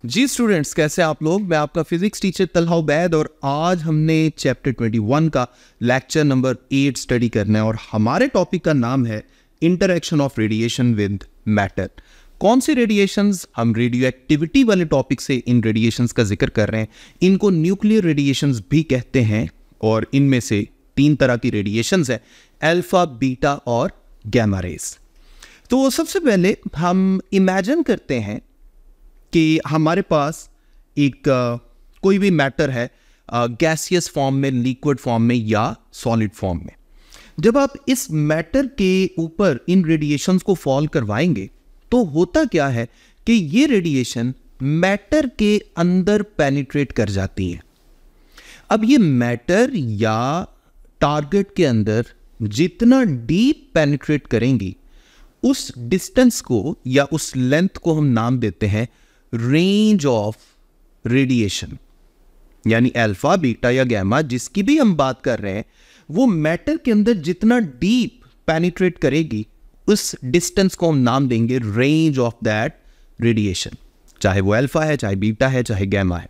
जी students, कैसे आप लोग। मैं आपका फिजिक्स टीचर तलहा उबैद और आज हमने चैप्टर 21 का लेक्चर नंबर 8 स्टडी करना है और हमारे टॉपिक का नाम है interaction of radiation with matter. कौन सी रेडिएशंस, हम रेडियो एक्टिविटी वाले टॉपिक से इन रेडिएशंस का जिक्र कर रहे हैं। इनको न्यूक्लियर रेडिएशंस भी कहते हैं और इनमें से 3 तरह की रेडिएशंस है, अल्फा, बीटा और गैमा रेज। तो सबसे पहले हम इमेजिन करते हैं कि हमारे पास एक कोई भी मैटर है, गैसियस फॉर्म में, लिक्विड फॉर्म में या सॉलिड फॉर्म में। जब आप इस मैटर के ऊपर इन रेडिएशंस को फॉल करवाएंगे तो होता क्या है कि ये रेडिएशन मैटर के अंदर पेनिट्रेट कर जाती है। अब ये मैटर या टारगेट के अंदर जितना डीप पेनिट्रेट करेंगी उस डिस्टेंस को या उस लेंथ को हम नाम देते हैं रेंज ऑफ रेडिएशन। यानी अल्फा, बीटा या गैमा जिसकी भी हम बात कर रहे हैं, वो मैटर के अंदर जितना डीप पेनिट्रेट करेगी उस डिस्टेंस को हम नाम देंगे रेंज ऑफ दैट रेडिएशन, चाहे वो अल्फा है, चाहे बीटा है, चाहे गैमा है।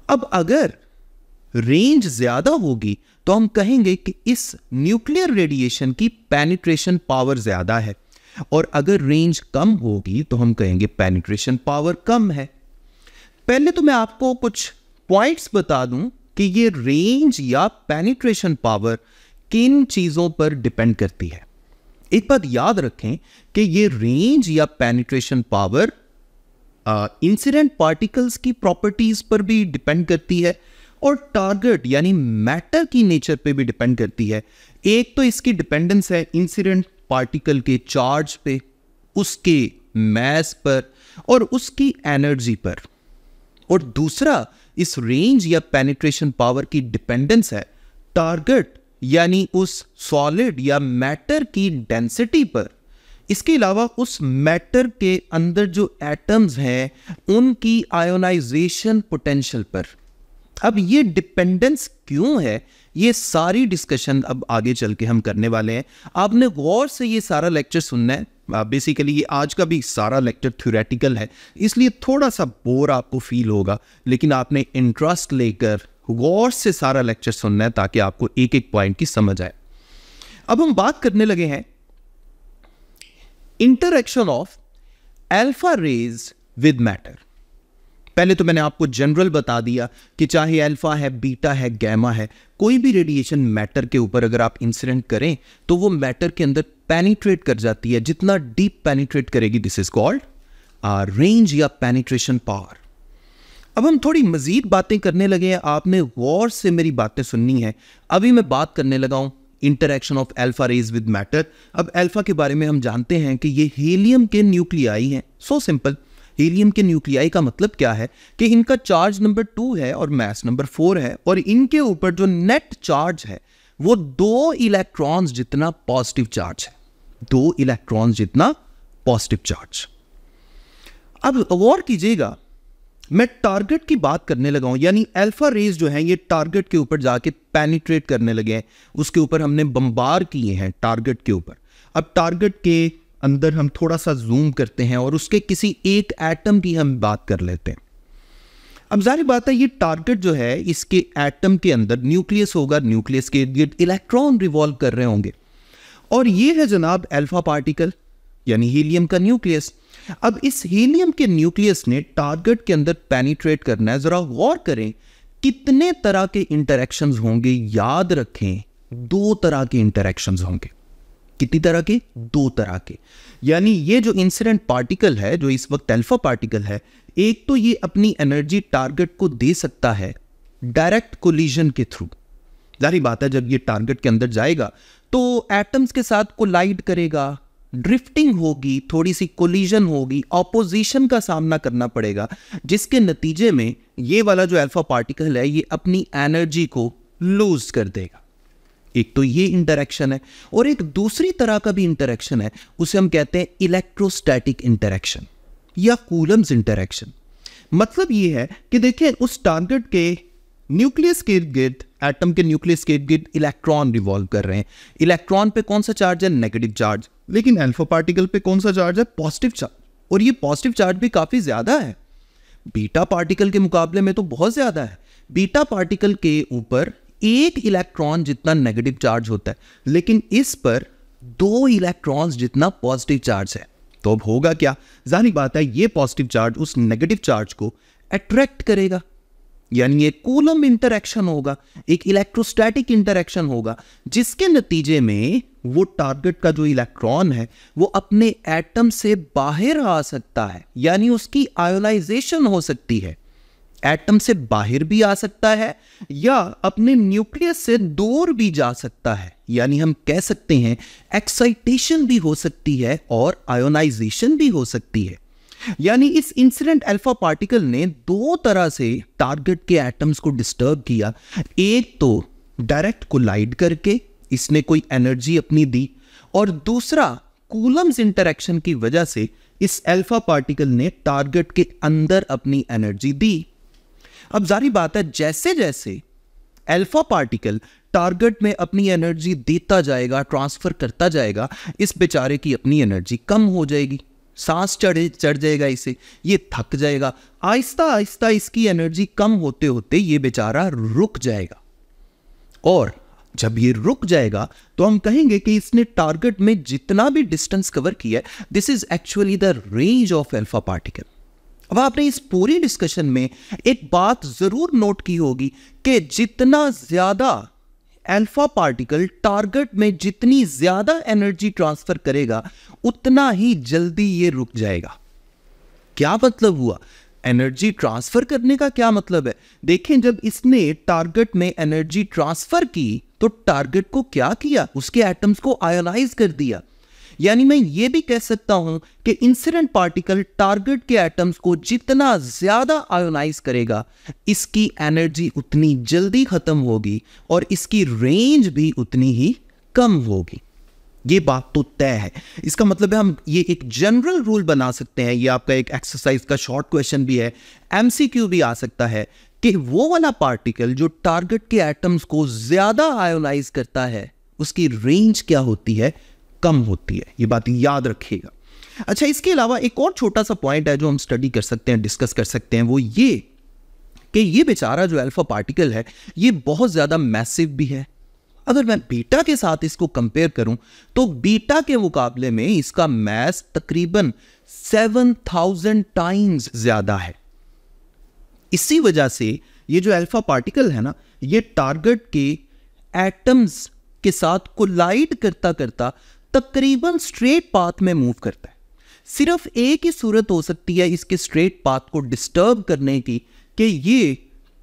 अब अगर रेंज ज्यादा होगी तो हम कहेंगे कि इस न्यूक्लियर रेडिएशन की पेनिट्रेशन पावर ज्यादा है, और अगर रेंज कम होगी तो हम कहेंगे पेनिट्रेशन पावर कम है। पहले तो मैं आपको कुछ पॉइंट्स बता दूं कि ये रेंज या पेनिट्रेशन पावर किन चीजों पर डिपेंड करती है। एक बात याद रखें कि ये रेंज या पेनिट्रेशन पावर इंसिडेंट पार्टिकल्स की प्रॉपर्टीज पर भी डिपेंड करती है और टारगेट यानी मैटर की नेचर पे भी डिपेंड करती है। एक तो इसकी डिपेंडेंस है इंसिडेंट पार्टिकल के चार्ज पे, उसके मैस पर और उसकी एनर्जी पर, और दूसरा इस रेंज या पेनिट्रेशन पावर की डिपेंडेंस है टारगेट यानी उस सॉलिड या मैटर की डेंसिटी पर, इसके अलावा उस मैटर के अंदर जो एटम्स हैं उनकी आयोनाइजेशन पोटेंशियल पर। अब ये डिपेंडेंस क्यों है, ये सारी डिस्कशन अब आगे चल के हम करने वाले हैं। आपने गौर से ये सारा लेक्चर सुनना है। बेसिकली ये आज का भी सारा लेक्चर थ्योरेटिकल है, इसलिए थोड़ा सा बोर आपको फील होगा, लेकिन आपने इंटरेस्ट लेकर गौर से सारा लेक्चर सुनना है ताकि आपको एक एक पॉइंट की समझ आए। अब हम बात करने लगे हैं interaction of alpha rays with matter. पहले तो मैंने आपको जनरल बता दिया कि चाहे अल्फा है, बीटा है, गैमा है, कोई भी रेडिएशन मैटर के ऊपर अगर आप इंसिडेंट करें तो वो मैटर के अंदर पेनिट्रेट कर जाती है। जितना डीप पेनिट्रेट करेगी दिस इज कॉल्ड रेंज या पेनिट्रेशन पावर। अब हम थोड़ी मजीद बातें करने लगे हैं, आपने गौर से मेरी बातें सुननी है। अभी मैं बात करने लगा हूं interaction of alpha rays with matter. अब अल्फा के बारे में हम जानते हैं कि ये हीलियम के न्यूक्लियाई हैं। So simple. हीलियम के न्यूक्लियाई का मतलब क्या है कि इनका चार्ज नंबर 2 है और मास नंबर 4 है, और इनके ऊपर जो नेट चार्ज है वो 2 इलेक्ट्रॉन्स जितना पॉजिटिव चार्ज है, 2 इलेक्ट्रॉन्स जितना पॉजिटिव चार्ज। अब गौर कीजिएगा, मैं टारगेट की बात करने लगा हूं, यानी अल्फा रेज जो है ये टारगेट के ऊपर जाके पेनिट्रेट करने लगे हैं, उसके ऊपर हमने बम्बार किए हैं टारगेट के ऊपर। अब टारगेट के अंदर हम थोड़ा सा जूम करते हैं और उसके किसी एक एटम की हम बात कर लेते हैं। अब जाहिर बात है ये टारगेट जो है इसके एटम के अंदर न्यूक्लियस होगा, न्यूक्लियस के इर्द इलेक्ट्रॉन रिवॉल्व कर रहे होंगे, और ये है जनाब अल्फा पार्टिकल यानी हीलियम का न्यूक्लियस। अब इस हीलियम के न्यूक्लियस ने टारगेट के अंदर पेनिट्रेट करना है। जरा गौर करें कितने तरह के इंटरेक्शंस होंगे। याद रखें 2 तरह के इंटरेक्शंस होंगे। कितनी तरह के? 2 तरह के। यानी ये जो इंसिडेंट पार्टिकल है, जो इस वक्त अल्फा पार्टिकल है, एक तो ये अपनी एनर्जी टारगेट को दे सकता है डायरेक्ट कोलिजन के थ्रू। जाहिर बात है जब ये टारगेट के अंदर जाएगा तो एटम्स के साथ कोलाइड करेगा, ड्रिफ्टिंग होगी, थोड़ी सी कोलिजन होगी, ऑपोजिशन का सामना करना पड़ेगा, जिसके नतीजे में ये वाला जो अल्फा पार्टिकल है ये अपनी एनर्जी को लूज कर देगा। एक तो ये इंटरेक्शन है, और एक दूसरी तरह का भी इंटरेक्शन है, उसे हम कहते हैं इलेक्ट्रोस्टैटिक इंटरेक्शन या कूलम्स इंटरेक्शन। मतलब ये है कि देखिए उस टारगेट के न्यूक्लियस के इर्द-गिर्द, एटम के न्यूक्लियस के इर्द-गिर्द इलेक्ट्रॉन रिवॉल्व कर रहे हैं। इलेक्ट्रॉन पे कौन सा चार्ज है? Negative charge. लेकिन अल्फा पार्टिकल पे कौन सा चार्ज है? Positive charge. और ये पॉजिटिव चार्ज भी काफी ज्यादा है। बीटा पार्टिकल के मुकाबले में तो बहुत ज्यादा है। बीटा पार्टिकल के ऊपर एक इलेक्ट्रॉन जितना नेगेटिव चार्ज होता है, लेकिन इस पर 2 इलेक्ट्रॉन्स जितना पॉजिटिव चार्ज है। तो अब होगा क्या, जाहिर बात है ये पॉजिटिव चार्ज उस नेगेटिव चार्ज को अट्रैक्ट करेगा, यानी ये कूलम इंटरैक्शन होगा, एक इलेक्ट्रोस्टैटिक इंटरैक्शन होगा, जिसके नतीजे में वो टारगेट का जो इलेक्ट्रॉन है वो अपने एटम से बाहर आ सकता है, यानी उसकी आयोनाइजेशन हो सकती है। एटम से बाहर भी आ सकता है या अपने न्यूक्लियस से दूर भी जा सकता है, यानी हम कह सकते हैं एक्साइटेशन भी हो सकती है और आयोनाइजेशन भी हो सकती है। यानी इस इंसिडेंट अल्फा पार्टिकल ने 2 तरह से टारगेट के एटम्स को डिस्टर्ब किया। एक तो डायरेक्ट कोलाइड करके इसने कोई एनर्जी अपनी दी, और दूसरा कूलम्स इंटरैक्शन की वजह से इस अल्फा पार्टिकल ने टारगेट के अंदर अपनी एनर्जी दी। अब जारी बात है जैसे जैसे अल्फा पार्टिकल टारगेट में अपनी एनर्जी देता जाएगा, ट्रांसफर करता जाएगा, इस बेचारे की अपनी एनर्जी कम हो जाएगी, सांस चढ़ जाएगा इसे, ये थक जाएगा। आहिस्ता आहिस्ता इसकी एनर्जी कम होते होते ये बेचारा रुक जाएगा, और जब ये रुक जाएगा तो हम कहेंगे कि इसने टारगेट में जितना भी डिस्टेंस कवर किया, this is actually the range of alpha particle. अब आपने इस पूरी डिस्कशन में एक बात जरूर नोट की होगी कि जितना ज्यादा अल्फा पार्टिकल टारगेट में जितनी ज्यादा एनर्जी ट्रांसफर करेगा, उतना ही जल्दी ये रुक जाएगा। क्या मतलब हुआ? एनर्जी ट्रांसफर करने का क्या मतलब है? देखें, जब इसने टारगेट में एनर्जी ट्रांसफर की तो टारगेट को क्या किया? उसके एटम्स को आयोनाइज कर दिया। यानी मैं ये भी कह सकता हूं कि इंसिडेंट पार्टिकल टारगेट के एटम्स को जितना ज्यादा आयोनाइज करेगा, इसकी एनर्जी उतनी जल्दी खत्म होगी और इसकी रेंज भी उतनी ही कम होगी। ये बात तो तय है। इसका मतलब है हम ये एक जनरल रूल बना सकते हैं। ये आपका एक एक्सरसाइज का शॉर्ट क्वेश्चन भी है, एमसीक्यू भी आ सकता है कि वो वाला पार्टिकल जो टारगेट के एटम्स को ज्यादा आयोनाइज करता है, उसकी रेंज क्या होती है? कम होती है। ये बात याद रखिएगा। अच्छा, इसके अलावा एक और छोटा सा पॉइंट है जो हम स्टडी कर सकते हैं, डिस्कस कर सकते हैं, वो ये कि ये बेचारा जो अल्फा पार्टिकल है ये बहुत ज्यादा मैसिव भी है। अगर मैं बीटा के साथ इसको कंपेयर करूं तो बीटा के मुकाबले में इसका मास तकरीबन 7000 टाइम्स ज्यादा है। इसी वजह से ये जो अल्फा पार्टिकल है ना, ये टारगेट के एटम्स के साथ कोलाइड करता करता तकरीबन स्ट्रेट पाथ में मूव करता है। सिर्फ एक ही सूरत हो सकती है इसके स्ट्रेट पाथ को डिस्टर्ब करने की कि ये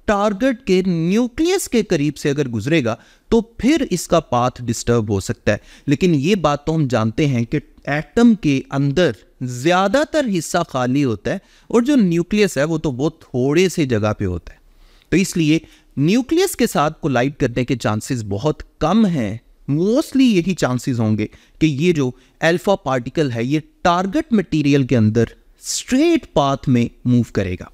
टारगेट के न्यूक्लियस के करीब से अगर गुजरेगा तो फिर इसका पाथ डिस्टर्ब हो सकता है। लेकिन ये बात तो हम जानते हैं कि एटम के अंदर ज्यादातर हिस्सा खाली होता है और जो न्यूक्लियस है वो तो बहुत थोड़े से जगह पे होता है। तो इसलिए न्यूक्लियस के साथ कोलाइड करने के चांसेस बहुत कम हैं। मोस्टली यही चांसेस होंगे कि ये जो अल्फा पार्टिकल है ये टारगेट मटेरियल के अंदर स्ट्रेट पाथ में मूव करेगा।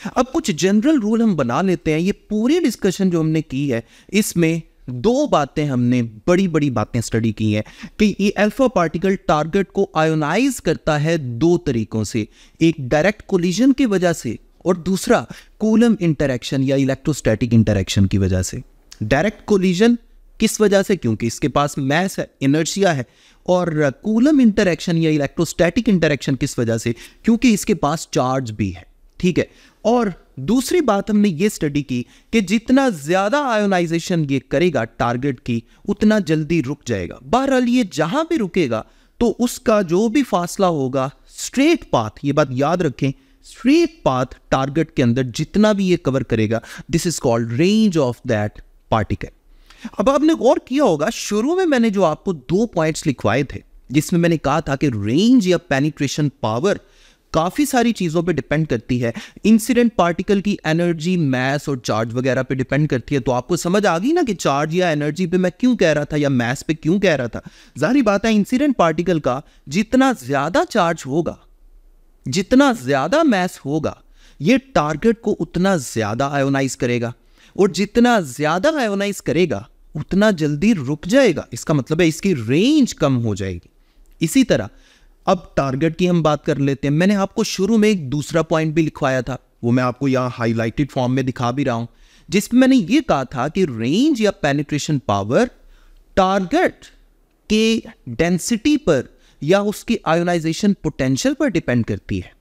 अब कुछ जनरल रूल हम बना लेते हैं। ये पूरी डिस्कशन जो हमने की है इसमें 2 बातें हमने बड़ी बड़ी बातें स्टडी की हैं कि ये अल्फा पार्टिकल टारगेट को आयोनाइज करता है 2 तरीकों से, एक डायरेक्ट कोलिजन की वजह से और दूसरा कूलम इंटरैक्शन या इलेक्ट्रोस्टैटिक इंटरैक्शन की वजह से। डायरेक्ट कोलिजन किस वजह से? क्योंकि इसके पास मैस है, इनर्शिया है। और कूलम इंटरैक्शन या इलेक्ट्रोस्टैटिक इंटरैक्शन किस वजह से? क्योंकि इसके पास चार्ज भी है। ठीक है। और दूसरी बात हमने ये स्टडी की कि जितना ज्यादा आयोनाइजेशन ये करेगा टारगेट की, उतना जल्दी रुक जाएगा। बहरहाल ये जहां भी रुकेगा तो उसका जो भी फासला होगा स्ट्रेट पाथ, ये बात याद रखें, स्ट्रेट पाथ टारगेट के अंदर जितना भी ये कवर करेगा, this is called range of that particle. अब आपने गौर किया होगा, शुरू में मैंने जो आपको 2 पॉइंट्स लिखवाए थे जिसमें मैंने कहा था कि रेंज या पेनिट्रेशन पावर काफी सारी चीजों पे डिपेंड करती है। इंसिडेंट पार्टिकल की एनर्जी, मैस और चार्ज वगैरह पे डिपेंड करती है। तो आपको समझ आ गई ना कि चार्ज या एनर्जी पे मैं क्यों कह रहा था या मैस पे क्यों कह रहा था। जाहिर बात है इंसिडेंट पार्टिकल का जितना ज्यादा चार्ज होगा, जितना ज्यादा मैस होगा, ये टारगेट को उतना ज्यादा आयोनाइज करेगा और जितना ज्यादा आयोनाइज करेगा उतना जल्दी रुक जाएगा। इसका मतलब है इसकी रेंज कम हो जाएगी। इसी तरह अब टारगेट की हम बात कर लेते हैं। मैंने आपको शुरू में एक दूसरा पॉइंट भी लिखवाया था, वो मैं आपको यहाँ हाईलाइटेड फॉर्म में दिखा भी रहा हूं, जिसमें मैंने ये कहा था कि रेंज या पेनिट्रेशन पावर टारगेट के डेंसिटी पर या उसकी आयोनाइजेशन पोटेंशियल पर डिपेंड करती है।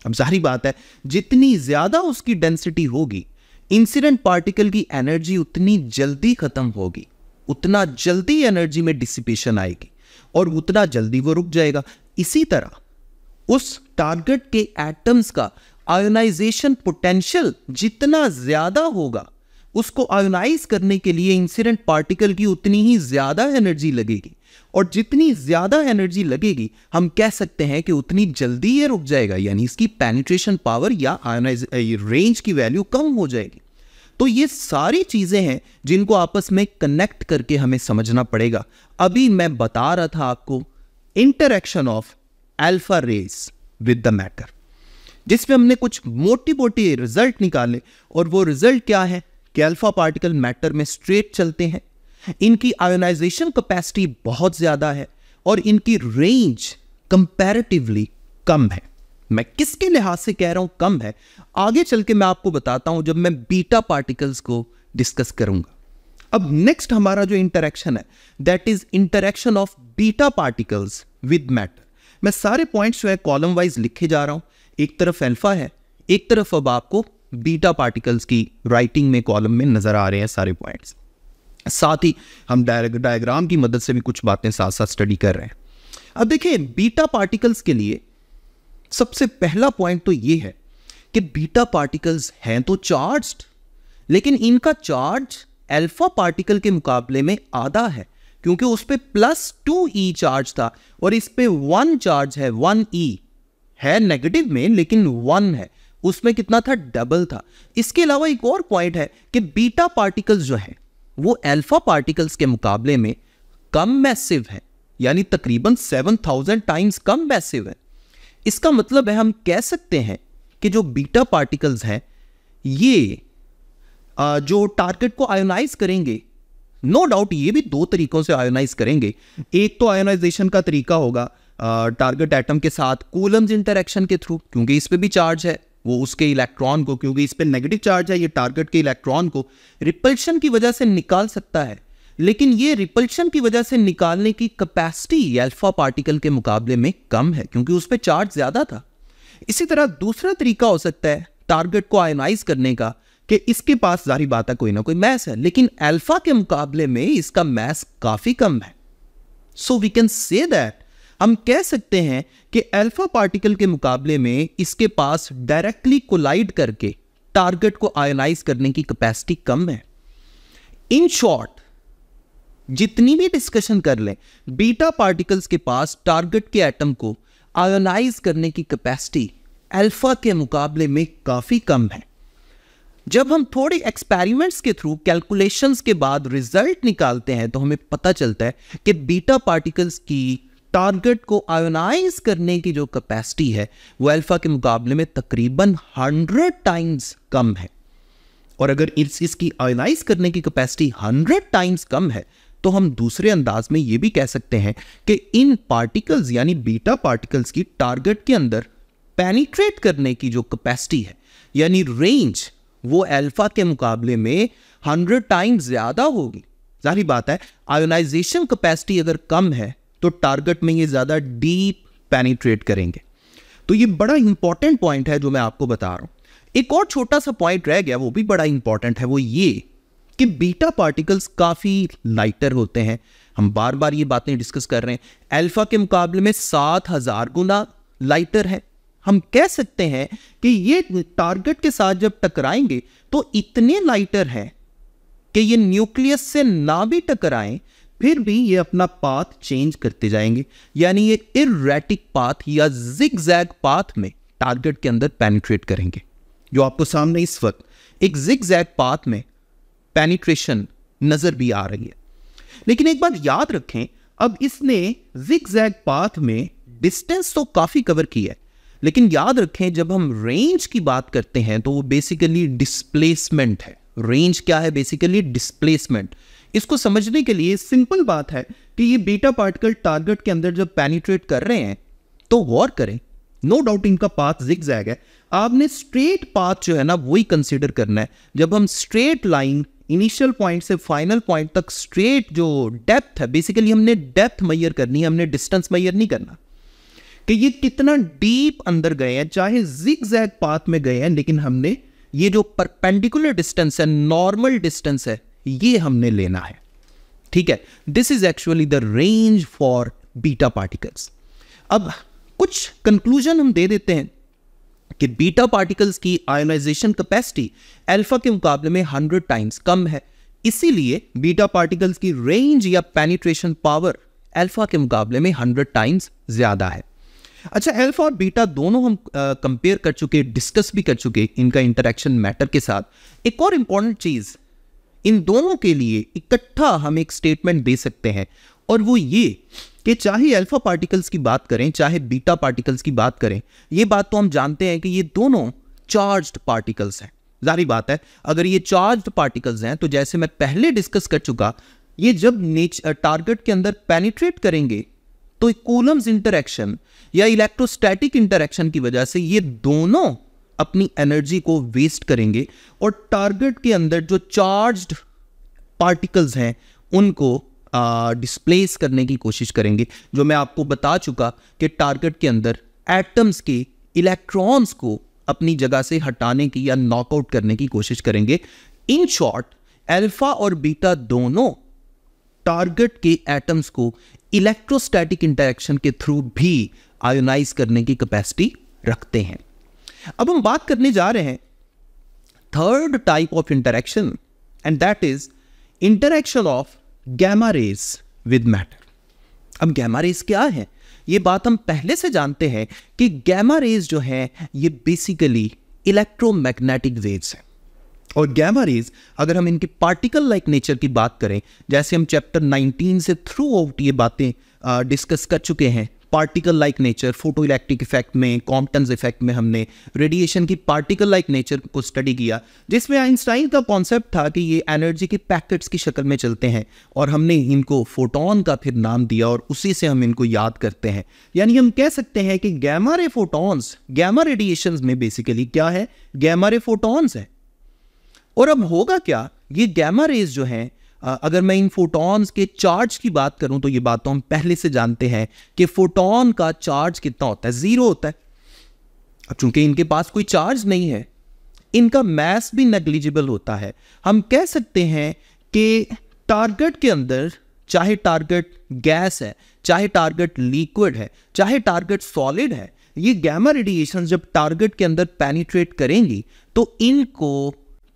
अब जाहिर बात है, जितनी ज्यादा उसकी डेंसिटी होगी, इंसिडेंट पार्टिकल की एनर्जी उतनी जल्दी खत्म होगी, उतना जल्दी एनर्जी में डिसिपेशन आएगी और उतना जल्दी वो रुक जाएगा। इसी तरह उस टारगेट के एटम्स का आयोनाइजेशन पोटेंशियल जितना ज्यादा होगा, उसको आयोनाइज करने के लिए इंसिडेंट पार्टिकल की उतनी ही ज्यादा एनर्जी लगेगी, और जितनी ज्यादा एनर्जी लगेगी हम कह सकते हैं कि उतनी जल्दी ये रुक जाएगा, यानी इसकी पेनिट्रेशन पावर या आयोनाइज रेंज की वैल्यू कम हो जाएगी। तो ये सारी चीजें हैं जिनको आपस में कनेक्ट करके हमें समझना पड़ेगा। अभी मैं बता रहा था आपको interaction of alpha rays with the matter, जिसमें हमने कुछ मोटी मोटी रिजल्ट निकाले, और वो रिजल्ट क्या है कि अल्फा पार्टिकल मैटर में स्ट्रेट चलते हैं, इनकी आयोनाइजेशन कैपेसिटी बहुत ज्यादा है और इनकी रेंज कंपैरेटिवली कम है। मैं किसके लिहाज से कह रहा हूं कम है, आगे चल के मैं आपको बताता हूं जब मैं बीटा पार्टिकल्स को डिस्कस करूंगा। अब नेक्स्ट हमारा जो इंटरेक्शन है that is interaction of beta particles with matter. मैं सारे पॉइंट्स जो है कॉलम वाइज लिखे जा रहा हूं, एक तरफ अल्फा है, एक तरफ अब आपको बीटा पार्टिकल्स की राइटिंग में कॉलम में नजर आ रहे हैं सारे पॉइंट्स। साथ ही हम डायग्राम की मदद से भी कुछ बातें साथ साथ स्टडी कर रहे हैं। अब देखिए, बीटा पार्टिकल्स के लिए सबसे पहला पॉइंट तो ये है कि बीटा पार्टिकल्स हैं तो चार्ज्ड, लेकिन इनका चार्ज अल्फा पार्टिकल के मुकाबले में आधा है, क्योंकि उस पे +2e चार्ज था और इस पे 1 चार्ज है, 1e है नेगेटिव में लेकिन 1 है, उसमें कितना था, डबल था। इसके अलावा एक और पॉइंट है कि बीटा पार्टिकल्स जो है वो अल्फा पार्टिकल्स के मुकाबले में कम मैसिव है, यानी तकरीबन 7000 टाइम्स कम मैसिव है। इसका मतलब है हम कह सकते हैं कि जो बीटा पार्टिकल्स हैं ये जो टारगेट को आयोनाइज करेंगे, नो डाउट ये भी 2 तरीकों से आयोनाइज करेंगे। एक तो आयोनाइजेशन का तरीका होगा टारगेट एटम के साथ कूलम्स इंटरेक्शन के थ्रू, क्योंकि इस पे भी चार्ज है, वो उसके इलेक्ट्रॉन को, क्योंकि इस पे नेगेटिव चार्ज है, ये टारगेट के इलेक्ट्रॉन को रिपल्शन की वजह से निकाल सकता है, लेकिन ये रिपल्शन की वजह से निकालने की कैपेसिटी अल्फा पार्टिकल के मुकाबले में कम है, क्योंकि उस पे चार्ज ज्यादा था। इसी तरह दूसरा तरीका हो सकता है टारगेट को आयोनाइज करने का कि इसके पास जारी बात है कोई ना कोई मैस है, लेकिन अल्फा के मुकाबले में इसका मैस काफी कम है। So we can say that, हम कह सकते हैं कि अल्फा पार्टिकल के मुकाबले में इसके पास डायरेक्टली कोलाइड करके टारगेट को आयोनाइज करने की कैपेसिटी कम है। इन शॉर्ट, जितनी भी डिस्कशन कर लें, बीटा पार्टिकल्स के पास टारगेट के एटम को आयोनाइज करने की कैपेसिटी अल्फा के मुकाबले में काफी कम है। जब हम थोड़े एक्सपेरिमेंट्स के थ्रू कैलकुलेशंस के बाद रिजल्ट निकालते हैं तो हमें पता चलता है कि बीटा पार्टिकल्स की टारगेट को आयोनाइज करने की जो कैपेसिटी है वो अल्फा के मुकाबले में तकरीबन 100 टाइम्स कम है। और अगर इसकी आयोनाइज करने की कैपेसिटी 100 टाइम्स कम है तो हम दूसरे अंदाज में ये भी कह सकते हैं कि इन पार्टिकल्स यानी बीटा पार्टिकल्स की टारगेट के अंदर पेनिट्रेट करने की जो कैपेसिटी है यानी रेंज, वो अल्फा के मुकाबले में 100 टाइम्स ज्यादा होगी। जाहिर बात है, आयोनाइजेशन कैपेसिटी अगर कम है तो टारगेट में ये ज्यादा डीप पेनिट्रेट करेंगे। तो ये बड़ा इंपॉर्टेंट पॉइंट है जो मैं आपको बता रहा हूं। एक और छोटा सा पॉइंट रह गया, वो भी बड़ा इंपॉर्टेंट है, वो ये कि बीटा पार्टिकल्स काफी लाइटर होते हैं। हम बार बार ये बातें डिस्कस कर रहे हैं, अल्फा के मुकाबले में 7000 गुना लाइटर है। हम कह सकते हैं कि ये टारगेट के साथ जब टकराएंगे तो इतने लाइटर हैं कि ये न्यूक्लियस से ना भी टकराएं फिर भी ये अपना पाथ चेंज करते जाएंगे, यानी ये इररेटिक पाथ या जिगजैग पाथ में टारगेट के अंदर पेनिट्रेट करेंगे। जो आपको सामने इस वक्त एक जिगजैग पाथ में पेनिट्रेशन नजर भी आ रही है। लेकिन एक बात याद रखें, अब इसने जिगजैग पाथ में डिस्टेंस तो काफी कवर की है, लेकिन याद रखें जब हम रेंज की बात करते हैं तो वो बेसिकली डिस्प्लेसमेंट है। रेंज क्या है? Basically displacement. इसको समझने के लिए सिंपल बात है कि ये बीटा पार्टिकल टारगेट के अंदर जब पेनिट्रेट कर रहे हैं तो गौर करें, नो डाउट इनका पाथ जिगजैग है, आपने स्ट्रेट पाथ जो है ना वही कंसिडर करना है। जब हम स्ट्रेट लाइन इनिशियल पॉइंट से फाइनल पॉइंट तक स्ट्रेट जो डेप्थ है, बेसिकली हमने डेप्थ मेजर करनी है, हमने डिस्टेंस मेजर नहीं करना कि ये कितना डीप अंदर गए हैं, चाहे जिगजैग पाथ में गए हैं, लेकिन हमने ये जो परपेंडिकुलर डिस्टेंस है, नॉर्मल डिस्टेंस है, ये हमने लेना है। ठीक है, this is actually the range for beta particles. अब कुछ कंक्लूजन हम दे देते हैं कि बीटा पार्टिकल्स की आयोनाइजेशन कैपेसिटी अल्फा के मुकाबले में 100 टाइम्स कम है, इसीलिए बीटा पार्टिकल्स की रेंज या पेनिट्रेशन पावर अल्फा के मुकाबले में 100 टाइम्स ज्यादा है। अच्छा, अल्फा और बीटा दोनों हम कंपेयर कर चुके, डिस्कस भी कर चुके इनका इंटरेक्शन मैटर के साथ। एक और इंपॉर्टेंट चीज, इन दोनों के लिए इकट्ठा हम एक स्टेटमेंट दे सकते हैं, और वो ये कि चाहे अल्फा पार्टिकल्स की बात करें चाहे बीटा पार्टिकल्स की बात करें, ये बात तो हम जानते हैं कि ये दोनों चार्ज्ड पार्टिकल्स हैं। जाहिर बात है, अगर ये चार्ज्ड पार्टिकल्स हैं तो जैसे मैं पहले डिस्कस कर चुका, ये जब टारगेट के अंदर पेनिट्रेट करेंगे तो कूलम्स इंटरेक्शन या इलेक्ट्रोस्टैटिक इंटरेक्शन की वजह से ये दोनों अपनी एनर्जी को वेस्ट करेंगे और टारगेट के अंदर जो चार्ज्ड पार्टिकल्स हैं उनको डिस्प्लेस करने की कोशिश करेंगे। जो मैं आपको बता चुका कि टारगेट के अंदर एटम्स के इलेक्ट्रॉन्स को अपनी जगह से हटाने की या नॉकआउट करने की कोशिश करेंगे। इन शॉर्ट, अल्फा और बीटा दोनों टारगेट के एटम्स को इलेक्ट्रोस्टैटिक इंटरेक्शन के थ्रू भी आयोनाइज करने की कैपेसिटी रखते हैं। अब हम बात करने जा रहे हैं third type of interaction, and that is interaction of gamma rays with matter. अब गैमा रेज क्या है? ये बात हम पहले से जानते हैं कि गैमा रेज जो है ये बेसिकली इलेक्ट्रोमैग्नेटिक वेव्स हैं। और गैमा रेज, अगर हम इनके पार्टिकल लाइक नेचर की बात करें, जैसे हम चैप्टर 19 से थ्रू आउट ये बातें डिस्कस कर चुके हैं, particle like nature, photo electric effect में, कॉम्पटन्स इफेक्ट में हमने रेडिएशन की पार्टिकल लाइक नेचर को स्टडी किया, जिसमें आइंस्टाइन का कॉन्सेप्ट था कि ये एनर्जी के पैकेट्स की शक्ल में चलते हैं और हमने इनको फोटोन का फिर नाम दिया और उसी से हम इनको याद करते हैं। यानी हम कह सकते हैं कि gamma ray photons, gamma radiations में बेसिकली क्या है, गैमा रे फोटॉन्स है। और अब होगा क्या, ये गैमा रेज जो हैं, अगर मैं इन फोटॉन्स के चार्ज की बात करूं तो ये बात तो हम पहले से जानते हैं कि फोटॉन का चार्ज कितना होता है, 0 होता है। अब चूंकि इनके पास कोई चार्ज नहीं है, इनका मैस भी नेग्लिजिबल होता है। हम कह सकते हैं कि टारगेट के अंदर, चाहे टारगेट गैस है, चाहे टारगेट लिक्विड है, चाहे टारगेट सॉलिड है, ये गैमा रेडिएशन जब टारगेट के अंदर पेनिट्रेट करेंगी तो इनको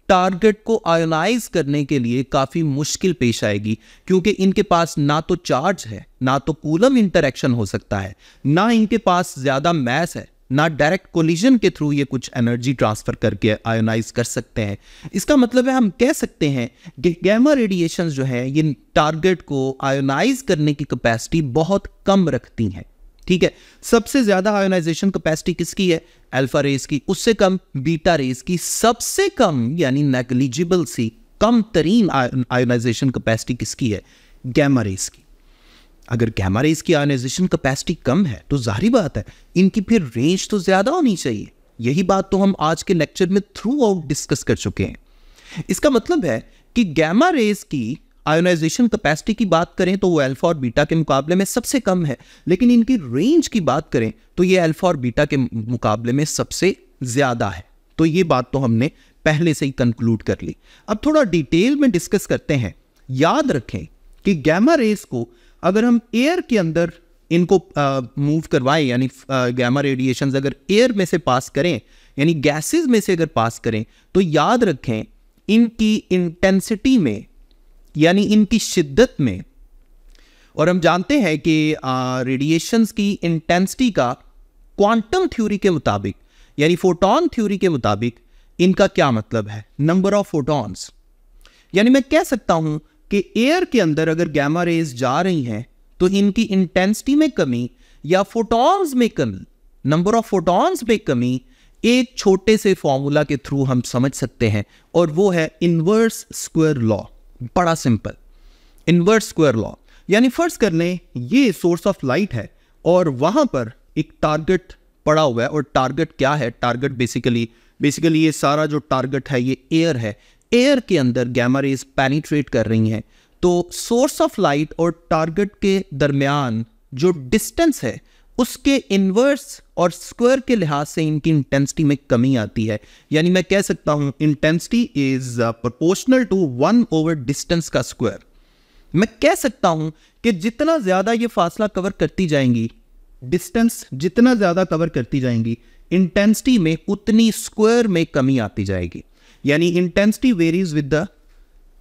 टारगेट को आयोनाइज करने के लिए काफी मुश्किल पेश आएगी, क्योंकि इनके पास ना तो चार्ज है, ना तो कूलम इंटरेक्शन हो सकता है, ना इनके पास ज्यादा मैस है, ना डायरेक्ट कोलिजन के थ्रू ये कुछ एनर्जी ट्रांसफर करके आयोनाइज कर सकते हैं। इसका मतलब है हम कह सकते हैं कि गैमा रेडिएशन जो है ये टारगेट को आयोनाइज करने की कैपेसिटी बहुत कम रखती हैं। ठीक है, सबसे ज्यादा आयोनाइजेशन कैपेसिटी किसकी है? अल्फा रेज की, उससे कम बीटा रेज की, सबसे कम यानी नेग्लिजिबल सी कम तरीन आयोनाइजेशन कैपेसिटी किसकी है? गैमा रेज की। अगर गैमा रेज की आयोनाइजेशन कैपेसिटी कम है तो जाहिर बात है इनकी फिर रेंज तो ज्यादा होनी चाहिए। यही बात तो हम आज के लेक्चर में थ्रू आउट डिस्कस कर चुके हैं। इसका मतलब है कि गैमा रेज की आयोनाइजेशन कैपेसिटी की बात करें तो वो अल्फा और बीटा के मुकाबले में सबसे कम है, लेकिन इनकी रेंज की बात करें तो ये अल्फा और बीटा के मुकाबले में सबसे ज्यादा है। तो ये बात तो हमने पहले से ही कंक्लूड कर ली। अब थोड़ा डिटेल में डिस्कस करते हैं। याद रखें कि गैमा रेज को अगर हम एयर के अंदर इनको मूव करवाएं, यानी गैमा रेडिएशंस अगर एयर में से पास करें, यानी गैसेस में से अगर पास करें, तो याद रखें इनकी इंटेंसिटी में, यानी इनकी शिद्दत में, और हम जानते हैं कि रेडिएशंस की इंटेंसिटी का क्वांटम थ्योरी के मुताबिक, यानी फोटॉन थ्योरी के मुताबिक, इनका क्या मतलब है? Number of photons. यानी मैं कह सकता हूं कि एयर के अंदर अगर गैमा रेज जा रही हैं तो इनकी इंटेंसिटी में कमी या फोटॉन्स में कमी, नंबर ऑफ फोटॉन्स में कमी, एक छोटे से फॉर्मूला के थ्रू हम समझ सकते हैं, और वो है इनवर्स स्क्वायर लॉ। बड़ा सिंपल, इनवर्स स्क्वायर लॉ। यानी फर्ज कर लें ये सोर्स ऑफ लाइट है और वहां पर एक टारगेट पड़ा हुआ है, और टारगेट क्या है? टारगेट बेसिकली ये सारा जो टारगेट है ये एयर है। एयर के अंदर गैमा रेज पेनिट्रेट कर रही हैं, तो सोर्स ऑफ लाइट और टारगेट के दरमियान जो डिस्टेंस है उसके इन्वर्स और स्क्वायर के लिहाज से इनकी इंटेंसिटी में कमी आती है। यानी मैं कह सकता हूं intensity is proportional to 1 over distance का स्क्वायर। मैं कह सकता हूं कि जितना ज्यादा ये फासला कवर करती जाएंगी, डिस्टेंस जितना ज्यादा कवर करती जाएंगी, इंटेंसिटी में उतनी स्क्वायर में कमी आती जाएगी। यानी intensity varies with the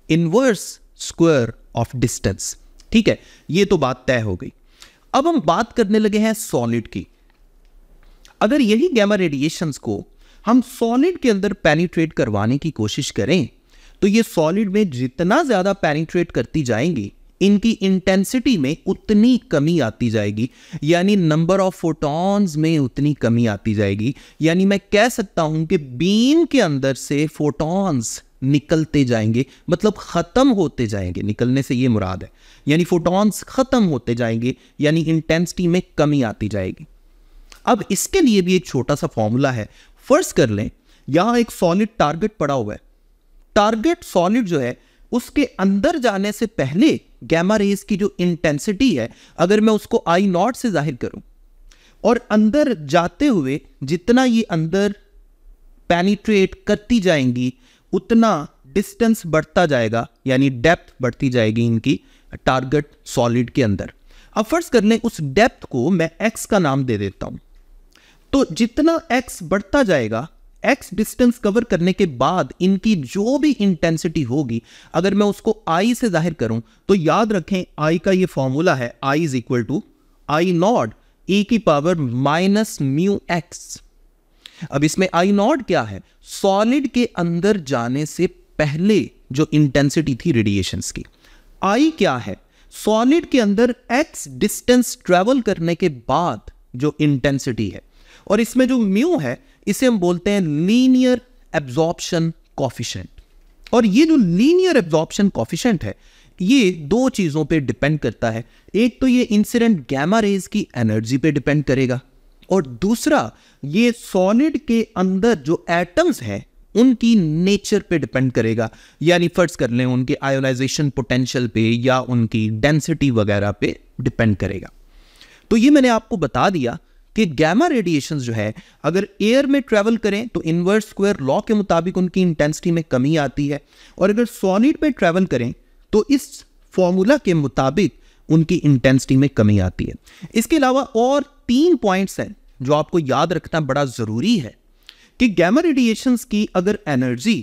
inverse square of distance. ठीक है, ये तो बात तय हो गई। अब हम बात करने लगे हैं सॉलिड की। अगर यही गैमा रेडिएशंस को हम सॉलिड के अंदर पेनिट्रेट करवाने की कोशिश करें, तो ये सॉलिड में जितना ज्यादा पेनिट्रेट करती जाएंगी, इनकी इंटेंसिटी में उतनी कमी आती जाएगी। यानी नंबर ऑफ फोटॉन्स में उतनी कमी आती जाएगी। यानी मैं कह सकता हूं कि बीम के अंदर से फोटॉन्स निकलते जाएंगे, मतलब खत्म होते जाएंगे। निकलने से ये मुराद है, यानी फोटॉन्स खत्म होते जाएंगे, यानी इंटेंसिटी में कमी आती जाएगी। अब इसके लिए भी एक छोटा सा फॉर्मूला है। फर्ज कर लें यहां एक सॉलिड टारगेट पड़ा हुआ है। टारगेट सॉलिड जो है उसके अंदर जाने से पहले गैमा रेज की जो इंटेंसिटी है, अगर मैं उसको I0 से जाहिर करूं, और अंदर जाते हुए जितना ये अंदर पेनिट्रेट करती जाएंगी उतना डिस्टेंस बढ़ता जाएगा, यानी डेप्थ बढ़ती जाएगी इनकी टारगेट सॉलिड के अंदर। अब फर्ज कर लें उस डेप्थ को मैं x का नाम दे देता हूं। तो जितना x बढ़ता जाएगा, x डिस्टेंस कवर करने के बाद इनकी जो भी इंटेंसिटी होगी, अगर मैं उसको I से जाहिर करूं, तो याद रखें I का ये फॉर्मूला है I is equal to I0 e की पावर माइनस म्यू एक्स। अब इसमें I0 क्या है? सॉलिड के अंदर जाने से पहले जो इंटेंसिटी थी रेडिएशंस की। I क्या है? सॉलिड के अंदर x डिस्टेंस ट्रेवल करने के बाद जो इंटेंसिटी है। और इसमें जो म्यू है इसे हम बोलते हैं लीनियर एब्जॉर्प्शन कॉफिशिएंट। और ये जो लीनियर एब्जॉर्प्शन कॉफिशिएंट है ये दो चीजों पे डिपेंड करता है। एक तो ये इंसिडेंट गैमा रेज की एनर्जी पे डिपेंड करेगा, और दूसरा ये सॉलिड के अंदर जो एटम्स हैं उनकी नेचर पे डिपेंड करेगा। यानी फर्ज कर लें उनके आयोनाइजेशन पोटेंशियल पे या उनकी डेंसिटी वगैरह पे डिपेंड करेगा। तो ये मैंने आपको बता दिया कि गैमा रेडिएशंस जो है अगर एयर में ट्रेवल करें तो इनवर्स स्क्वायर लॉ के मुताबिक उनकी इंटेंसिटी में कमी आती है, और अगर सॉलिड पे ट्रेवल करें तो इस फॉर्मूला के मुताबिक उनकी इंटेंसिटी में कमी आती है। इसके अलावा और 3 पॉइंट्स हैं जो आपको याद रखना बड़ा जरूरी है कि गैमा रेडिएशंस की अगर एनर्जी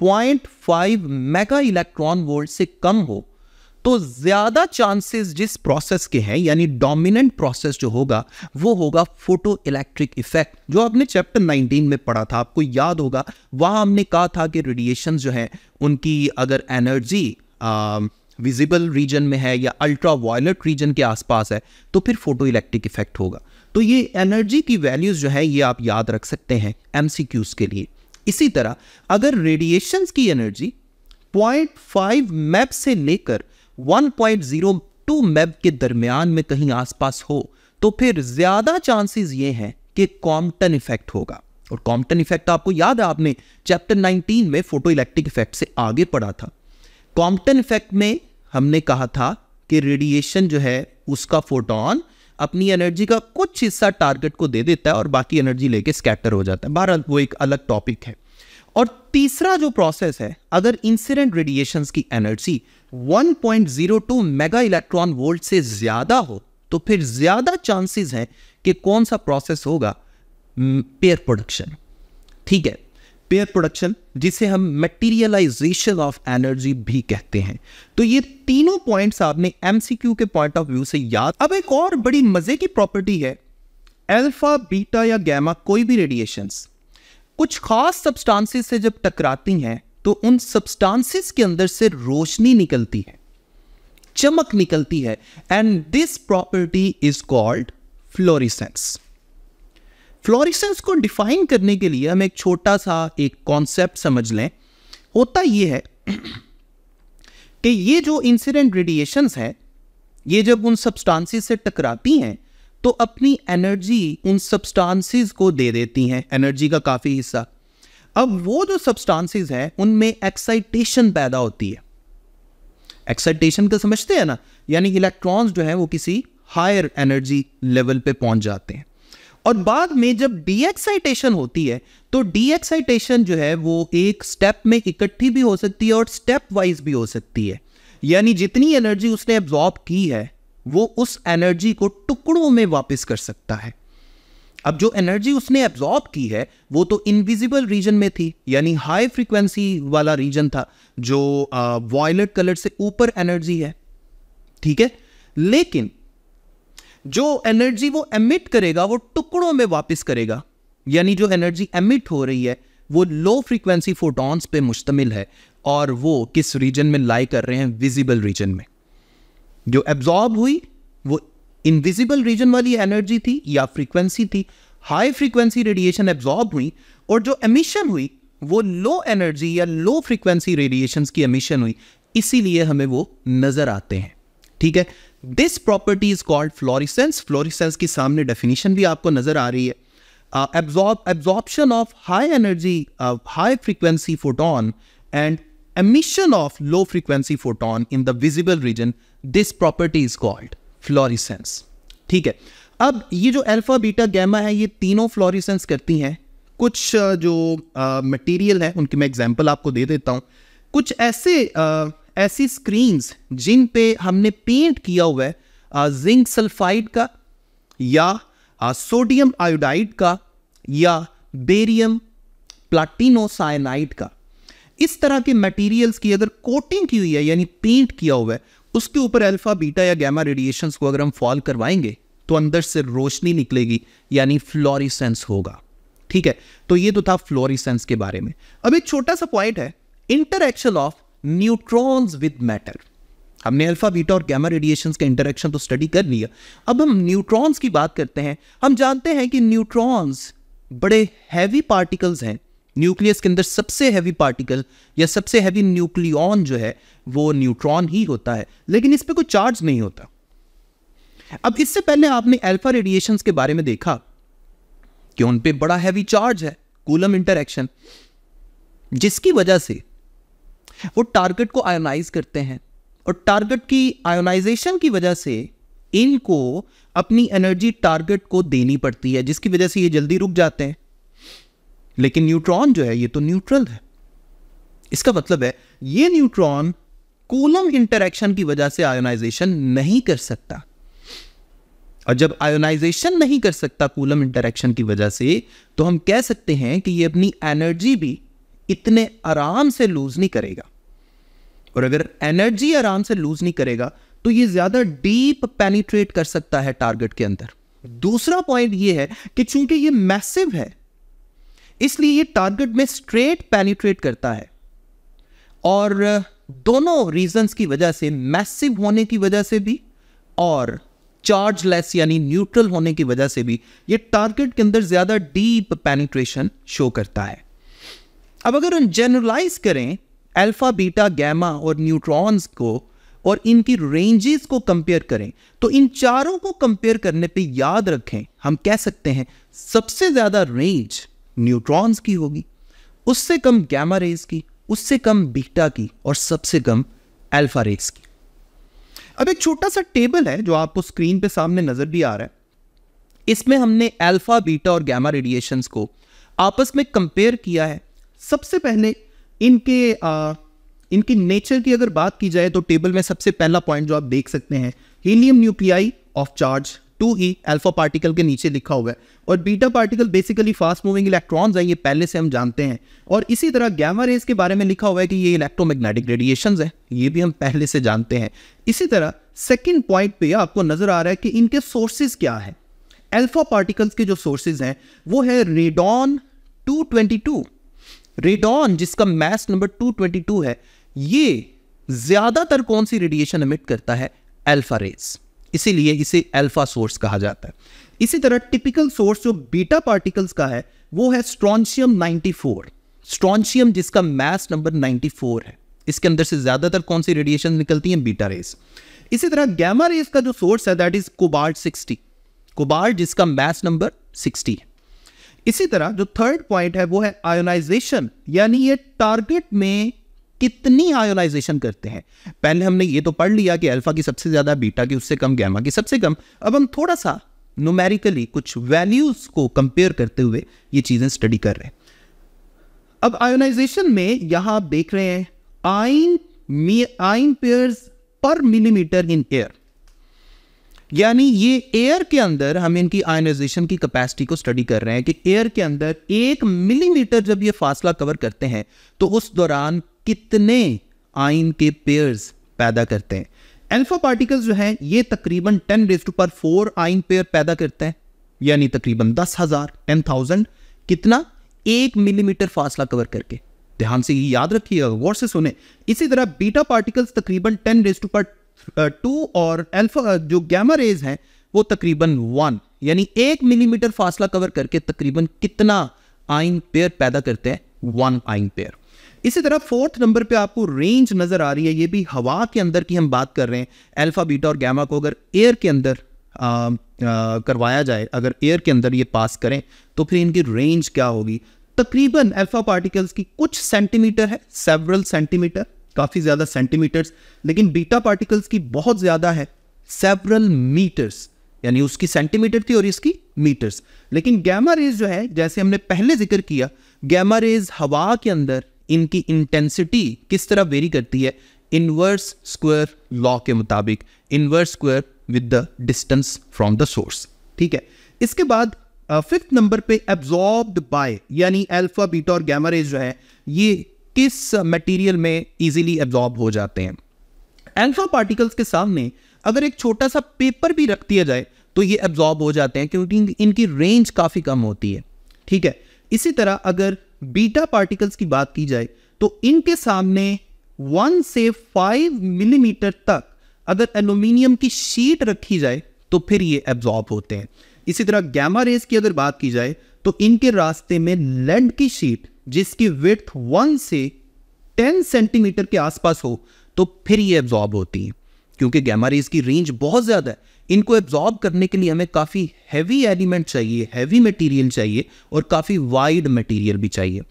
0.5 मेगा इलेक्ट्रॉन वोल्ट से कम हो तो ज्यादा चांसेस जिस प्रोसेस के हैं, यानी डोमिनेंट प्रोसेस जो होगा वो होगा फोटो इलेक्ट्रिक इफेक्ट, जो आपने चैप्टर 19 में पढ़ा था। आपको याद होगा वहां हमने कहा था कि रेडिएशन जो है उनकी अगर एनर्जी विजिबल रीजन में है या अल्ट्रा वायलेट रीजन के आसपास है तो फिर फोटो इलेक्ट्रिक इफेक्ट होगा। तो ये एनर्जी की वैल्यूज जो है ये आप याद रख सकते हैं MCQs के लिए। इसी तरह अगर रेडिएशंस की एनर्जी 0.5 मेब से लेकर 1.02 मेब के दरमियान में कहीं आसपास हो तो फिर ज्यादा चांसेस ये हैं कि कॉम्पटन इफेक्ट होगा। और कॉम्पटन इफेक्ट आपको याद है, आपने चैप्टर 19 में फोटो इलेक्ट्रिक इफेक्ट से आगे पढ़ा था। कॉम्पटन इफेक्ट में हमने कहा था कि रेडिएशन जो है उसका फोटोन अपनी एनर्जी का कुछ हिस्सा टारगेट को दे देता है और बाकी एनर्जी लेके स्कैटर हो जाता है। बहरहाल वो एक अलग टॉपिक है। और तीसरा जो प्रोसेस है, अगर इंसिडेंट रेडिएशंस की एनर्जी 1.02 मेगा इलेक्ट्रॉन वोल्ट से ज्यादा हो तो फिर ज्यादा चांसेस हैं कि कौन सा प्रोसेस होगा? Pair production. ठीक है, पेयर प्रोडक्शन, जिसे हम मटेरियलाइजेशन ऑफ एनर्जी भी कहते हैं। तो ये तीनों पॉइंट्स आपने MCQ के पॉइंट ऑफ व्यू से याद। अब एक और बड़ी मजे की प्रॉपर्टी है, अल्फा बीटा या गैमा कोई भी रेडिएशंस कुछ खास सब्सटेंसेस से जब टकराती हैं तो उन सब्सटेंसेस के अंदर से रोशनी निकलती है, चमक निकलती है, and this property is called fluorescence. Fluorescence को डिफाइन करने के लिए हम एक छोटा सा एक कॉन्सेप्ट समझ लें। होता यह है कि ये जो इंसिडेंट रेडिएशंस हैं ये जब उन सब्सटेंसेस से टकराती हैं तो अपनी एनर्जी उन सब्सटेंसेस को दे देती हैं, एनर्जी का काफ़ी हिस्सा। अब वो जो सब्सटेंसेस हैं उनमें एक्साइटेशन पैदा होती है। एक्साइटेशन का समझते हैं ना, यानी इलेक्ट्रॉन्स जो है वो किसी हायर एनर्जी लेवल पे पहुंच जाते हैं। और बाद में जब डी एक्साइटेशन होती है तो डी एक्साइटेशन जो है वो एक स्टेप में इकट्ठी भी हो सकती है और स्टेप वाइज भी हो सकती है। यानी जितनी एनर्जी उसने एब्जॉर्ब की है वो उस एनर्जी को टुकड़ों में वापस कर सकता है। अब जो एनर्जी उसने एब्जॉर्ब की है वो तो इनविजिबल रीजन में थी, यानी हाई फ्रीक्वेंसी वाला रीजन था जो वॉयलेट कलर से ऊपर एनर्जी है, ठीक है। लेकिन जो एनर्जी वो एमिट करेगा वो टुकड़ों में वापस करेगा, यानी जो एनर्जी एमिट हो रही है वो लो फ्रीक्वेंसी फोटॉन्स पे मुश्तमिल है और वो किस रीजन में लाई कर रहे हैं, विजिबल रीजन में। जो एब्जॉर्ब हुई वो इनविजिबल रीजन वाली एनर्जी थी या फ्रीक्वेंसी थी, हाई फ्रीक्वेंसी रेडिएशन एब्जॉर्ब हुई, और जो एमिशन हुई वो लो एनर्जी या लो फ्रीक्वेंसी रेडिएशंस की एमिशन हुई, इसीलिए हमें वो नजर आते हैं, ठीक है। This property is called fluorescence. Fluorescence की सामने डेफिनेशन भी आपको नजर आ रही है। Absorption of high energy high frequency photon and emission of low frequency photon in the visible region, this property is called fluorescence, ठीक है। अब ये जो अल्फा बीटा गैमा है ये तीनों फ्लोरेसेंस करती हैं। कुछ जो मटेरियल है उनकी मैं एग्जांपल आपको दे देता हूँ। कुछ ऐसी स्क्रीन्स जिन पे हमने पेंट किया हुआ है जिंक सल्फाइड का या सोडियम आयोडाइड का या बेरियम प्लाटिनोसाइनाइड का, इस तरह के मटेरियल्स की अगर कोटिंग की हुई है यानी पेंट किया हुआ है, उसके ऊपर अल्फा बीटा या गैमा रेडिएशंस को अगर हम फॉल करवाएंगे तो अंदर से रोशनी निकलेगी, यानी फ्लोरेसेंस होगा, ठीक है। तो ये तो था फ्लोरेसेंस के बारे में। अब एक छोटा सा पॉइंट है, interaction of neutrons with matter. हमने अल्फा बीटा और गैमा रेडिएशंस का इंटरैक्शन तो स्टडी कर लिया, अब हम न्यूट्रॉन्स की बात करते हैं। हम जानते हैं कि न्यूट्रॉन्स बड़े हैवी पार्टिकल्स हैं। न्यूक्लियस के अंदर सबसे हैवी पार्टिकल या सबसे हैवी न्यूक्लियॉन जो है वो न्यूट्रॉन ही होता है, लेकिन इस पे कोई चार्ज नहीं होता। अब इससे पहले आपने अल्फा रेडिएशंस के बारे में देखा कि उन पे बड़ा हैवी चार्ज है, कूलम इंटरैक्शन, जिसकी वजह से वो टारगेट को आयोनाइज करते हैं और टारगेट की आयोनाइजेशन की वजह से इनको अपनी एनर्जी टारगेट को देनी पड़ती है, जिसकी वजह से ये जल्दी रुक जाते हैं। लेकिन न्यूट्रॉन जो है ये तो न्यूट्रल है। इसका मतलब है ये न्यूट्रॉन कूलम इंटरैक्शन की वजह से आयोनाइजेशन नहीं कर सकता, और जब आयोनाइजेशन नहीं कर सकता कूलम इंटरैक्शन की वजह से, तो हम कह सकते हैं कि ये अपनी एनर्जी भी इतने आराम से लूज नहीं करेगा। और अगर एनर्जी आराम से लूज नहीं करेगा तो ये ज्यादा डीप पेनिट्रेट कर सकता है टारगेट के अंदर। दूसरा पॉइंट ये है कि चूंकि ये मैसिव है इसलिए ये टारगेट में स्ट्रेट पेनिट्रेट करता है, और दोनों रीजंस की वजह से, मैसिव होने की वजह से भी और चार्जलेस यानी न्यूट्रल होने की वजह से भी, ये टारगेट के अंदर ज्यादा डीप पेनिट्रेशन शो करता है। अब अगर हम जनरलाइज करें अल्फा बीटा गैमा और न्यूट्रॉन्स को और इनकी रेंजेस को कंपेयर करें, तो इन चारों को कंपेयर करने पे याद रखें, हम कह सकते हैं सबसे ज्यादा रेंज न्यूट्रॉन्स की होगी, उससे कम गैमा रेज की, उससे कम बीटा की, और सबसे कम अल्फा रेज की। अब एक छोटा सा टेबल है जो आपको स्क्रीन पे सामने नजर भी आ रहा है। इसमें हमने अल्फा बीटा और गैमा रेडिएशंस को आपस में कंपेयर किया है। सबसे पहले इनकी नेचर की अगर बात की जाए तो टेबल में सबसे पहला पॉइंट जो आप देख सकते हैं, helium nuclei of charge 2e alpha particle के नीचे लिखा हुआ है, और beta particle basically fast moving electrons हैं, ये पहले से हम जानते हैं। और इसी तरह गैमा रेज के बारे में लिखा हुआ है कि ये इलेक्ट्रोमैग्नेटिक रेडिएशंस है, ये भी हम पहले से जानते हैं। इसी तरह सेकंड पॉइंट पे आपको नजर आ रहा है कि इनके सोर्सेज क्या है। अल्फा पार्टिकल्स के जो सोर्सेज हैं वो है रेडॉन 222। रेडॉन जिसका मास नंबर 222 है, ये ज्यादातर कौन सी रेडिएशन एमिट करता है? अल्फा रेज, इसीलिए इसे अल्फा सोर्स कहा जाता है। इसी तरह टिपिकल सोर्स जो बीटा पार्टिकल्स का है वो है स्ट्रोंशियम 94। स्ट्रोंशियम जिसका मास नंबर 94 है, इसके अंदर से ज्यादातर कौन सी रेडिएशन निकलती हैं? Beta raise. इसी तरह गैमा रेज का जो सोर्स है दैट इज कोबाल्ट 60। कोबाल्ट जिसका मास नंबर 60 है। इसी तरह जो थर्ड पॉइंट है वो है आयोनाइजेशन, यानी ये टारगेट में कितनी आयोनाइजेशन करते हैं। पहले हमने ये तो पढ़ लिया कि अल्फा की सबसे ज्यादा, बीटा की उससे कम, गैमा की सबसे कम। अब हम थोड़ा सा न्यूमेरिकली कुछ वैल्यूज को कंपेयर करते हुए ये चीजें स्टडी कर रहे हैं। अब आयोनाइजेशन में यहां आप देख रहे हैं आयन पेयर्स पर मिलीमीटर इन एयर, यानी ये एयर के अंदर हम इनकी आयनाइजेशन की कैपेसिटी को स्टडी कर रहे हैं कि एयर के अंदर 1 मिलीमीटर जब ये फासला कवर करते हैं तो उस दौरान कितने आयन के पेयर्स पैदा करते हैं। अल्फा पार्टिकल्स जो हैं ये तकरीबन 10⁴ आयन पेयर पैदा करते हैं, यानी तकरीबन 10,000 10,000 कितना 1 मिलीमीटर फासला कवर करके। ध्यान से ये याद रखिएगा, गौर से सुने। इसी तरह बीटा पार्टिकल्स तकरीबन 10⁻², और अल्फा जो गैमा रेज हैं वो तकरीबन 1, यानी 1 मिलीमीटर फासला कवर करके तकरीबन कितना आयन पेयर पैदा करते हैं, 1 आयन पेयर। इसी तरह फोर्थ नंबर पे आपको रेंज नजर आ रही है, ये भी हवा के अंदर की हम बात कर रहे हैं। अल्फा, बीटा और गैमा को अगर एयर के अंदर करवाया जाए, अगर एयर के अंदर ये पास करें तो फिर इनकी रेंज क्या होगी। तकरीबन अल्फा पार्टिकल्स की कुछ सेंटीमीटर है, सेवरल सेंटीमीटर, काफी ज्यादा सेंटीमीटर्स, लेकिन बीटा पार्टिकल्स की बहुत ज्यादा है, सेवरल मीटर्स, यानी उसकी सेंटीमीटर थी और इसकी मीटर्स। लेकिन गैमा रेज जो है, जैसे हमने पहले जिक्र किया, गैमा रेज हवा के अंदर इनकी इंटेंसिटी किस तरह वेरी करती है, इनवर्स स्क्वायर लॉ के मुताबिक, inverse square with the distance from the source. ठीक है। इसके बाद फिफ्थ नंबर पे एब्जॉर्ब्ड बाय, यानी अल्फा, बीटा और गैमा रेज जो है ये किस मटेरियल में इजीली एब्जॉर्ब हो जाते हैं। अल्फा पार्टिकल्स के सामने अगर एक छोटा सा पेपर भी रख दिया जाए तो ये एब्जॉर्ब हो जाते हैं, क्योंकि इनकी रेंज काफी कम होती है। ठीक है। इसी तरह अगर बीटा पार्टिकल्स की बात की जाए तो इनके सामने 1 से 5 मिलीमीटर तक अगर एल्यूमिनियम की शीट रखी जाए तो फिर ये एब्जॉर्ब होते हैं। इसी तरह गैमा रेज की अगर बात की जाए तो इनके रास्ते में लेड की शीट जिसकी विड्थ 1 से 10 सेंटीमीटर के आसपास हो तो फिर ये एब्जॉर्ब होती है, क्योंकि गैमा रेज की रेंज बहुत ज्यादा है। इनको एब्जॉर्ब करने के लिए हमें काफी हैवी एलिमेंट चाहिए, हैवी मटेरियल चाहिए और काफी वाइड मटेरियल भी चाहिए।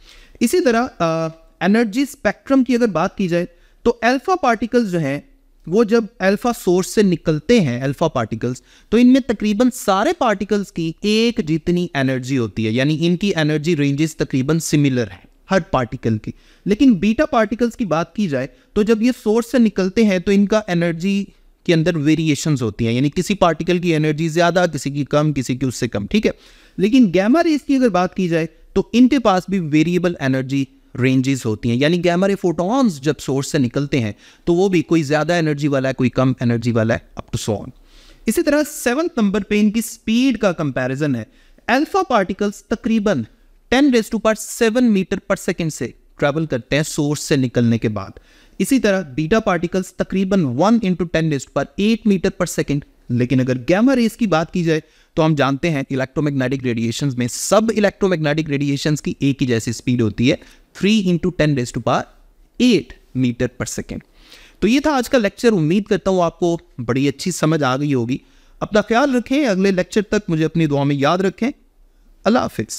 इसी तरह एनर्जी स्पेक्ट्रम की अगर बात की जाए तो अल्फा पार्टिकल्स जो हैं वो जब अल्फा सोर्स से निकलते हैं, अल्फा पार्टिकल्स, तो इनमें तकरीबन सारे पार्टिकल्स की एक जितनी एनर्जी होती है, यानी इनकी एनर्जी रेंजेस तकरीबन सिमिलर है हर पार्टिकल की। लेकिन बीटा पार्टिकल्स की बात की जाए तो जब ये सोर्स से निकलते हैं तो इनका एनर्जी के अंदर वेरिएशंस होती हैं, यानी किसी पार्टिकल की एनर्जी ज्यादा, किसी की कम, किसी की उससे कम। ठीक है। लेकिन गैमा रेज की अगर बात की जाए तो इनके पास भी वेरिएबल एनर्जी रेंजेस होती हैं, यानी गैमा रे फोटॉन्स जब सोर्स से निकलते हैं तो वो भी कोई ज्यादा एनर्जी वाला है, कोई कम एनर्जी वाला है, अप टू सो ऑन। इसी तरह 7th नंबर पे इनकी स्पीड का कंपैरिजन है। अल्फा पार्टिकल्स तकरीबन 10⁻7 मीटर पर सेकेंड से ट्रैवल करते हैं सोर्स से निकलने के बाद। इसी तरह बीटा पार्टिकल्स तकरीबन 1 × 10⁸ मीटर पर सेकेंड। लेकिन अगर गैमा रेज की बात की जाए तो हम जानते हैं इलेक्ट्रोमैग्नेटिक रेडिएशंस में सब इलेक्ट्रोमैग्नेटिक रेडिएशंस की एक ही जैसी स्पीड होती है, 3 × 10⁸ मीटर पर सेकेंड। तो ये था आज का लेक्चर। उम्मीद करता हूँ आपको बड़ी अच्छी समझ आ गई होगी। अपना ख्याल रखें, अगले लेक्चर तक मुझे अपनी दुआ में याद रखें। अल्लाह हाफिज।